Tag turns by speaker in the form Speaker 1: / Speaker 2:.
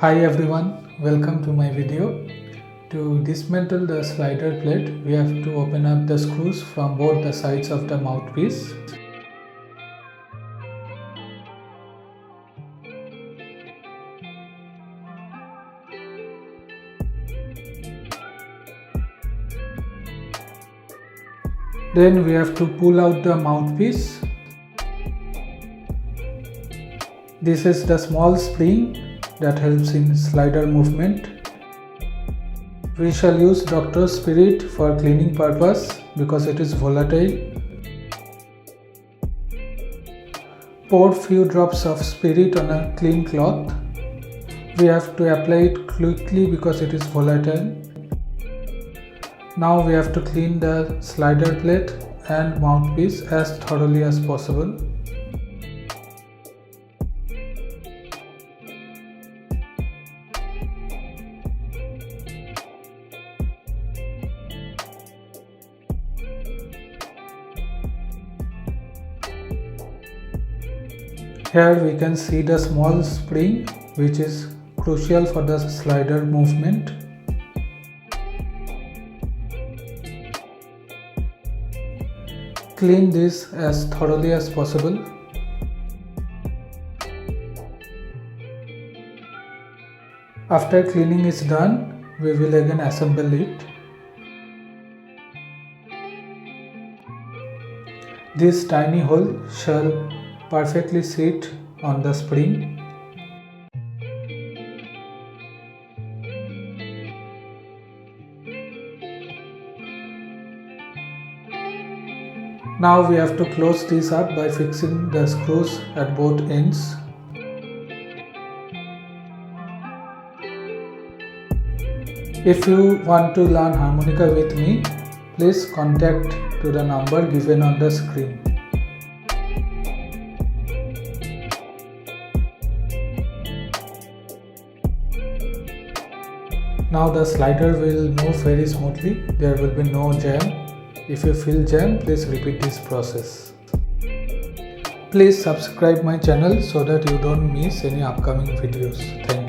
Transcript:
Speaker 1: Hi everyone, welcome to my video. To dismantle the slider plate, we have to open up the screws from both the sides of the mouthpiece. Then we have to pull out the mouthpiece. This is the small spring that helps in slider movement. We shall use Doctor's Spirit for cleaning purpose because it is volatile. Pour few drops of spirit on a clean cloth. We have to apply it quickly because it is volatile. Now we have to clean the slider plate and mouthpiece as thoroughly as possible. Here we can see the small spring which is crucial for the slider movement. Clean this as thoroughly as possible. After cleaning is done, we will again assemble it. This tiny hole shall perfectly sit on the spring. Now we have to close this up by fixing the screws at both ends. If you want to learn harmonica with me, please contact to the number given on the screen. Now the slider will move very smoothly, there will be no jam. If you feel jam, please repeat this process. Please subscribe my channel so that you don't miss any upcoming videos. Thank you.